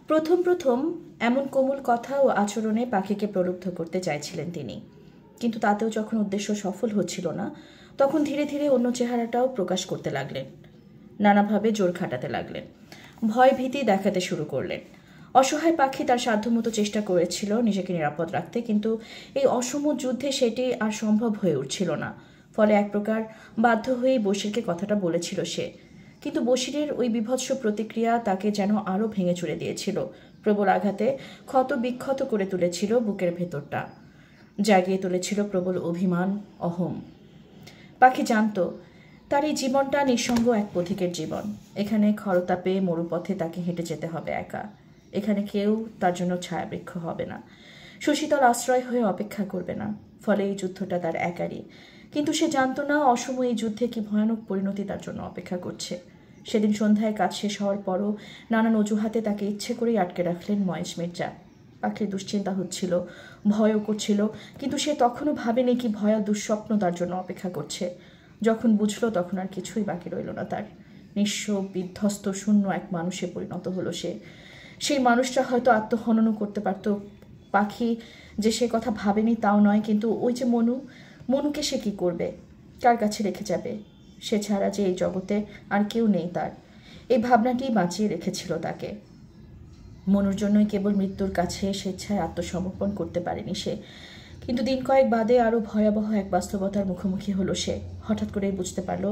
প্রথম প্রথম এমন কোমল কথা ও আচরণে পাখিকে প্রলুব্ধ করতে চাইছিলেন তিনি, কিন্তু তাতেও যখন উদ্দেশ্য সফল হচ্ছিল না, তখন ধীরে ধীরে অন্য চেহারাটাও প্রকাশ করতে লাগলেন। নানাভাবে জোর খাটাতে লাগলেন, ভয় ভীতি দেখাতে শুরু করলেন। অসহায় পাখি তার সাধ্যমতো চেষ্টা করেছিল নিজেকে নিরাপদ রাখতে, কিন্তু এই অসম যুদ্ধে সেটি আর সম্ভব হয়ে উঠছিল না। ফলে এক প্রকার বাধ্য হয়েই বশিরকে কথাটা বলেছিল সে, কিন্তু বশিরের ওই বীভৎস প্রতিক্রিয়া তাকে যেন আরও ভেঙে চুরে দিয়েছিল। প্রবল আঘাতে ক্ষত বিক্ষত করে তুলেছিল বুকের ভেতরটা, জাগিয়ে তুলেছিল প্রবল অভিমান, অহম। পাখি জানত তার এই জীবনটা নিঃসঙ্গ এক পথিকের জীবন। এখানে খরতাপে মরুপথে তাকে হেঁটে যেতে হবে একা। এখানে কেউ তার জন্য ছায়াবৃক্ষ হবে না, সুশীতল আশ্রয় হয়ে অপেক্ষা করবে না। ফলে এই যুদ্ধটা তার একারই, কিন্তু সে জানত না অসম এই যুদ্ধে কি ভয়ানক পরিণতি তার জন্য অপেক্ষা করছে। সেদিন সন্ধ্যায় কাজ শেষ হওয়ার পরও নানান অজুহাতে তাকে ইচ্ছে করেই আটকে রাখলেন মহেশ মির্জা। পাখির দুশ্চিন্তা হচ্ছিল, ভয়ও করছিল, কিন্তু সে তখনও ভাবেনি কি ভয়া দুঃস্বপ্ন তার জন্য অপেক্ষা করছে। যখন বুঝলো তখন আর কিছুই বাকি রইল না তার। নিঃস্ব, বিধ্বস্ত, শূন্য এক মানুষে পরিণত হলো সে। সেই মানুষটা হয়তো আত্মহননও করতে পারত। পাখি যে সে কথা ভাবেনি তাও নয়, কিন্তু ওই যে মনুকে সে কি করবে, কার কাছে রেখে যাবে? সে ছাড়া যে এই জগতে আর কেউ নেই তার, এই ভাবনাটি বাঁচিয়ে রেখেছিল তাকে। মনুর জন্যই কেবল মৃত্যুর কাছে স্বেচ্ছায় আত্মসমর্পণ করতে পারেনি সে। কিন্তু দিন কয়েক বাদে আরও ভয়াবহ এক বাস্তবতার মুখোমুখি হলো সে। হঠাৎ করেই বুঝতে পারল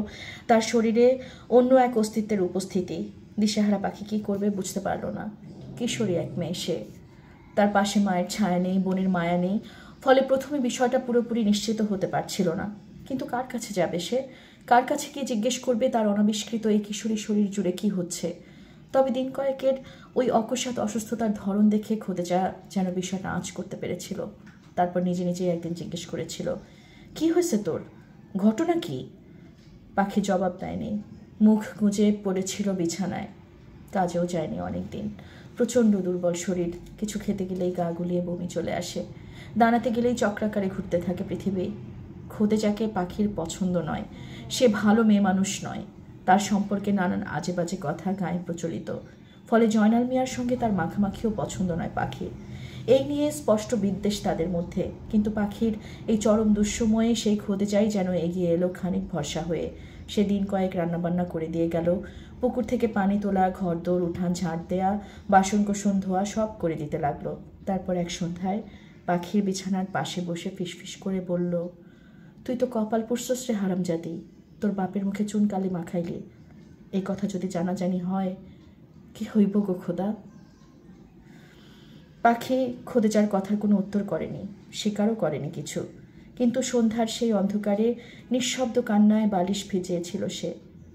তার শরীরে অন্য এক অস্তিত্বের উপস্থিতি। দিশেহারা পাখি কী করবে বুঝতে পারল না। কিশোরী এক মেয়ে সে, তার পাশে মায়ের ছায়া নেই, বোনের মায়া নেই। ফলে প্রথমে বিষয়টা পুরোপুরি নিশ্চিত হতে পারছিল না। কিন্তু কার কাছে যাবে সে? কার কাছে গিয়ে জিজ্ঞেস করবে তার অনাবিষ্কৃত এই কিশোরী শরীর জুড়ে কি হচ্ছে? তবে দিন কয়েকের ওই অকস্মাৎ অসুস্থতার ধরন দেখে খোদেজা যেন বিষয়টা আঁচ করতে পেরেছিল। তারপর নিজে নিজেই একদিন জিজ্ঞেস করেছিল, কি হয়েছে তোর? ঘটনা কি? পাখি জবাব দেয়নি। মুখ গুঁজে পড়েছিল বিছানায়। কাজেও যায়নি অনেকদিন। প্রচণ্ড দুর্বল শরীর, কিছু খেতে গেলেই গা গুলিয়ে বমি চলে আসে, দাঁড়াতে গেলেই চক্রাকারে ঘুরতে থাকে পৃথিবী। খোদেজাকে পাখির পছন্দ নয়, সে ভালো মেয়ে মানুষ নয়। তার সম্পর্কে নানান আজে বাজে কথা গায়ে প্রচলিত। ফলে জয়নাল মিয়ার সঙ্গে তার মাখামাখিও পছন্দ নয় পাখির। এই নিয়ে স্পষ্ট বিদ্বেষ তাদের মধ্যে। কিন্তু পাখির এই চরম দুঃসময়ে সেই খোদেজাই যেন এগিয়ে এলো খানিক ভরসা হয়ে। সে দিন কয়েক রান্নাবান্না করে দিয়ে গেল। পুকুর থেকে পানি তোলা, ঘরদোর উঠান ঝাড় দেয়া, বাসন কোসন ধোয়া সব করে দিতে লাগলো। তারপর এক সন্ধ্যায় পাখির বিছানার পাশে বসে ফিসফিস করে বলল, তুই তো কপাল পুষছস রে হারামজাদি, তোর বাপের মুখে চুন কালি মাখাইলি। এই কথা যদি জানাজানি হয় কি হইব গো খোদা? পাখি খোদেজার কথার কোনো উত্তর করেনি, স্বীকারও করেনি কিছু। কিন্তু সন্ধ্যার সেই অন্ধকারে নিঃশব্দ কান্নায় বালিশ ভিজিয়েছিল সে।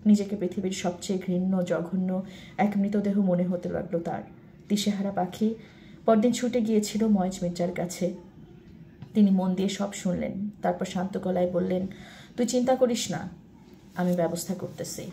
নিজেকে পৃথিবীর সবচেয়ে ঘৃণ্য, জঘন্য এক মৃতদেহ মনে হতে লাগলো তার। দিশেহারা পাখি পরদিন ছুটে গিয়েছিল মহেশ মির্জার কাছে। তিনি মন দিয়ে সব শুনলেন। তারপর শান্ত গলায় বললেন, তুই চিন্তা করিস না, আমি ব্যবস্থা করতেছি।